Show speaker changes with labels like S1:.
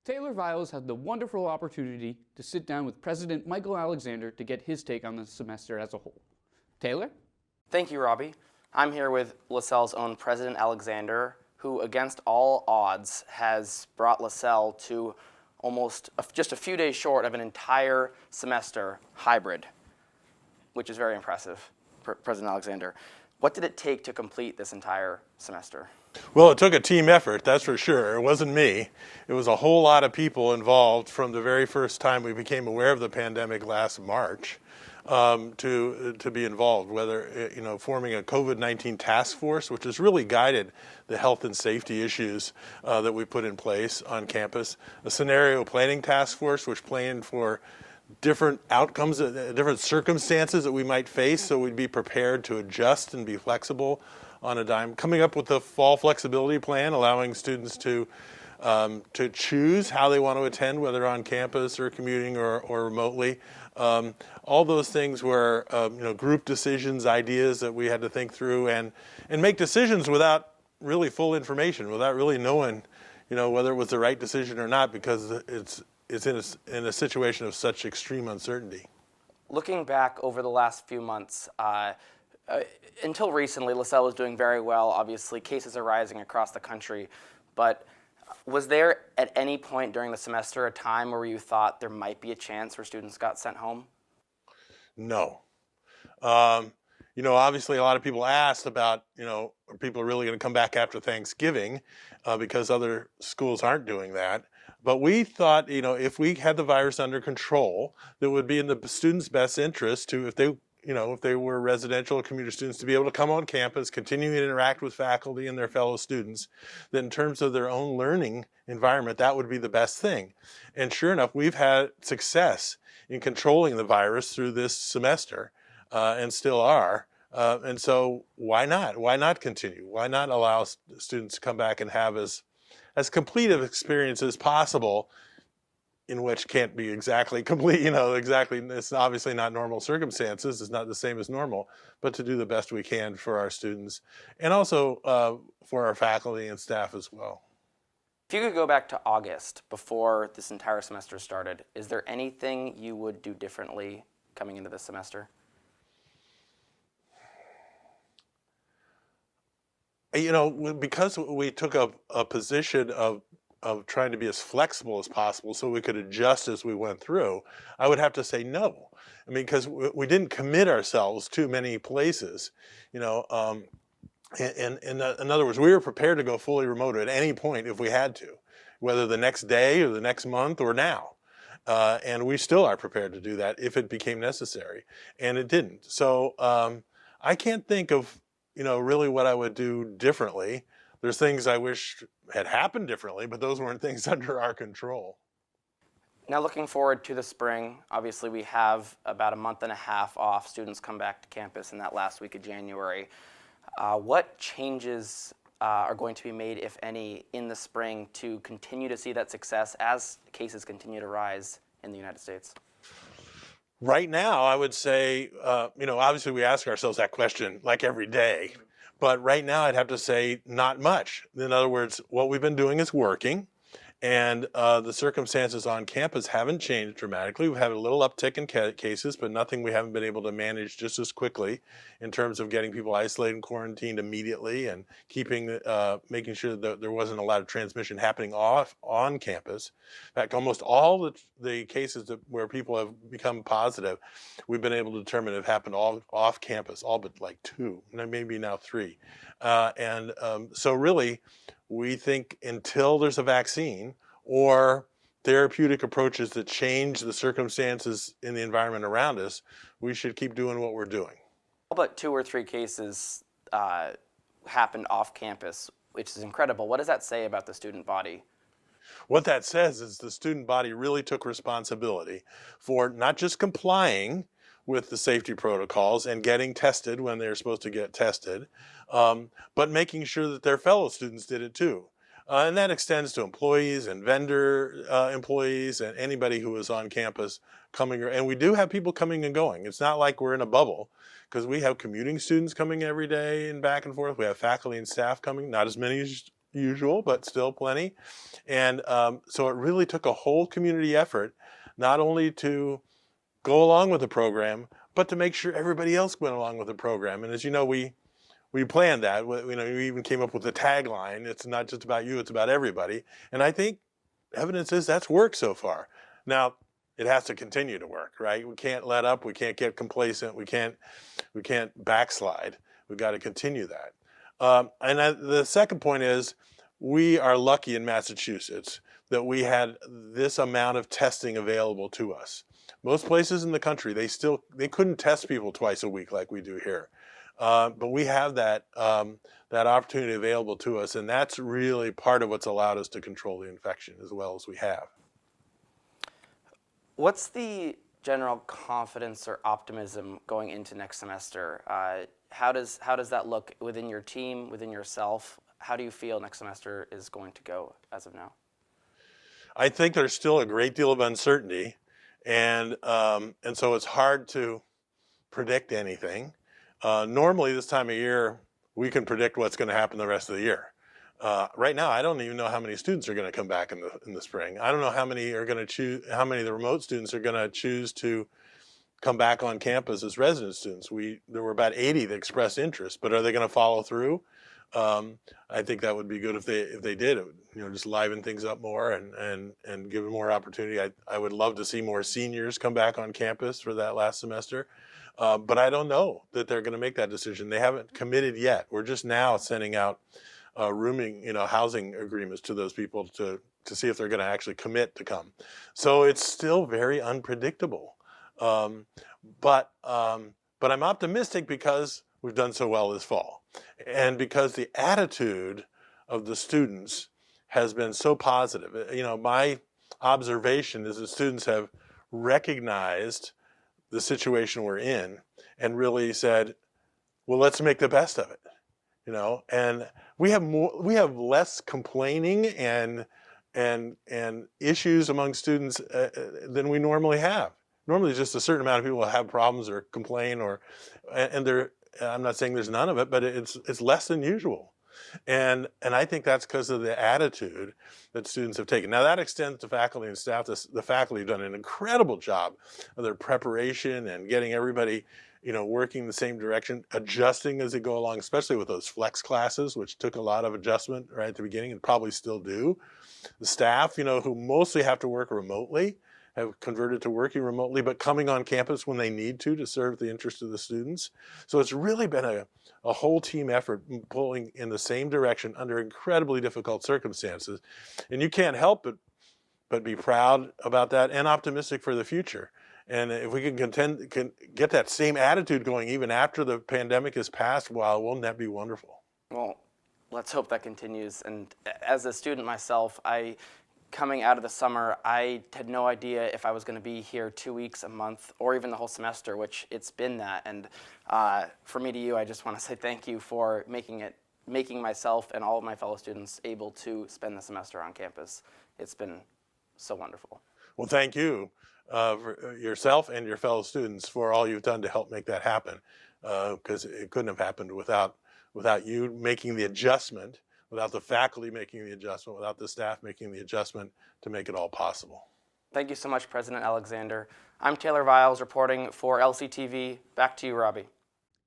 S1: Taylor Viles had the wonderful opportunity to sit down with President Michael Alexander to get his take on the semester as a whole. Taylor?
S2: Thank you, Robbie. I'm here with Lasell's own President Alexander, who, against all odds, has brought Lasell to almost just a few days short of an entire semester hybrid, which is very impressive, President Alexander. What did it take to complete this entire semester?
S3: Well, it took a team effort, that's for sure. It wasn't me. It was a whole lot of people involved from the very first time we became aware of the pandemic last March to be involved, whether, forming a COVID-19 task force, which has really guided the health and safety issues that we put in place on campus, a scenario planning task force, which planned for different outcomes, different circumstances that we might face, so we'd be prepared to adjust and be flexible on a dime. Coming up with the fall flexibility plan, allowing students to choose how they want to attend, whether on campus or commuting or remotely. All those things were group decisions, ideas that we had to think through and make decisions without really full information, without really knowing whether it was the right decision or not, because it's in a situation of such extreme uncertainty.
S2: Looking back over the last few months, until recently, Lasell was doing very well. Obviously, cases are rising across the country. But was there at any point during the semester a time where you thought there might be a chance where students got sent home?
S3: No. Obviously, a lot of people asked about, are people really going to come back after Thanksgiving because other schools aren't doing that. But we thought, if we had the virus under control, that would be in the students' best interest to, if they were residential or commuter students, to be able to come on campus, continue to interact with faculty and their fellow students, that in terms of their own learning environment, that would be the best thing. And sure enough, we've had success in controlling the virus through this semester and still are. And so why not? Why not continue? Why not allow students to come back and have as complete of experience as possible, in which can't be exactly complete, exactly, it's obviously not normal circumstances, it's not the same as normal, but to do the best we can for our students and also for our faculty and staff as well.
S2: If you could go back to August before this entire semester started, is there anything you would do differently coming into this semester?
S3: Because we took a position of trying to be as flexible as possible so we could adjust as we went through, I would have to say no. I mean, because we didn't commit ourselves to many places, in other words, we were prepared to go fully remote at any point if we had to, whether the next day or the next month or now. And we still are prepared to do that if it became necessary, and it didn't. So I can't think of really what I would do differently. There's things I wish had happened differently, but those weren't things under our control.
S2: Now looking forward to the spring, obviously we have about a month and a half off. Students come back to campus in that last week of January. What changes are going to be made, if any, in the spring to continue to see that success as cases continue to rise in the United States?
S3: Right now, I would say, obviously we ask ourselves that question like every day, but right now I'd have to say not much. In other words, what we've been doing is working, and the circumstances on campus haven't changed dramatically. We've had a little uptick in cases, but nothing we haven't been able to manage just as quickly in terms of getting people isolated and quarantined immediately and making sure that there wasn't a lot of transmission happening on campus. In fact, almost all the cases where people have become positive, we've been able to determine have happened all off campus, all but like 2, maybe now 3. So really, we think until there's a vaccine or therapeutic approaches that change the circumstances in the environment around us, we should keep doing what we're doing.
S2: All but 2 or 3 cases happened off campus, which is incredible. What does that say about the student body?
S3: What that says is the student body really took responsibility for not just complying with the safety protocols and getting tested when they're supposed to get tested, but making sure that their fellow students did it too. And that extends to employees and vendor employees and anybody who is on campus coming. And we do have people coming and going. It's not like we're in a bubble, because we have commuting students coming every day and back and forth. We have faculty and staff coming, not as many as usual, but still plenty. And so it really took a whole community effort, not only to go along with the program, but to make sure everybody else went along with the program. And as you know, we planned that. We even came up with the tagline, it's not just about you, it's about everybody. And I think evidence is that's worked so far. Now, it has to continue to work, right? We can't let up, we can't get complacent, we can't backslide. We've got to continue that. The second point is, we are lucky in Massachusetts that we had this amount of testing available to us. Most places in the country, they couldn't test people twice a week like we do here. But we have that opportunity available to us, and that's really part of what's allowed us to control the infection as well as we have.
S2: What's the general confidence or optimism going into next semester? How does that look within your team, within yourself? How do you feel next semester is going to go as of now?
S3: I think there's still a great deal of uncertainty, and so it's hard to predict anything. Normally this time of year, we can predict what's going to happen the rest of the year. Right now, I don't even know how many students are going to come back in the spring. I don't know how many of the remote students are going to choose to come back on campus as resident students. There were about 80 that expressed interest, but are they going to follow through? I think that would be good if they did. It would, just liven things up more and give them more opportunity. I would love to see more seniors come back on campus for that last semester. But I don't know that they're going to make that decision. They haven't committed yet. We're just now sending out housing agreements to those people to see if they're going to actually commit to come. So it's still very unpredictable. But I'm optimistic because we've done so well this fall, and because the attitude of the students has been so positive. My observation is that students have recognized the situation we're in and really said, well, let's make the best of it. And we have less complaining and issues among students than we normally have. Normally, just a certain amount of people have problems or complain, and I'm not saying there's none of it, but it's less than usual. And I think that's because of the attitude that students have taken. Now that extends to faculty and staff. The faculty have done an incredible job of their preparation and getting everybody working in the same direction, adjusting as they go along, especially with those flex classes, which took a lot of adjustment right at the beginning and probably still do. The staff, who mostly have to work remotely, have converted to working remotely, but coming on campus when they need to serve the interest of the students. So it's really been a whole team effort pulling in the same direction under incredibly difficult circumstances. And you can't help but be proud about that and optimistic for the future. And if we can get that same attitude going even after the pandemic has passed, wow, won't that be wonderful?
S2: Well, let's hope that continues. And as a student myself, coming out of the summer, I had no idea if I was going to be here 2 weeks, a month, or even the whole semester, which it's been that. And for me to you, I just want to say thank you for making myself and all of my fellow students able to spend the semester on campus. It's been so wonderful.
S3: Well, thank you for yourself and your fellow students for all you've done to help make that happen, because it couldn't have happened without you making the adjustment, without the faculty making the adjustment, without the staff making the adjustment to make it all possible.
S2: Thank you so much, President Alexander. I'm Taylor Viles reporting for LCTV. Back to you, Robbie.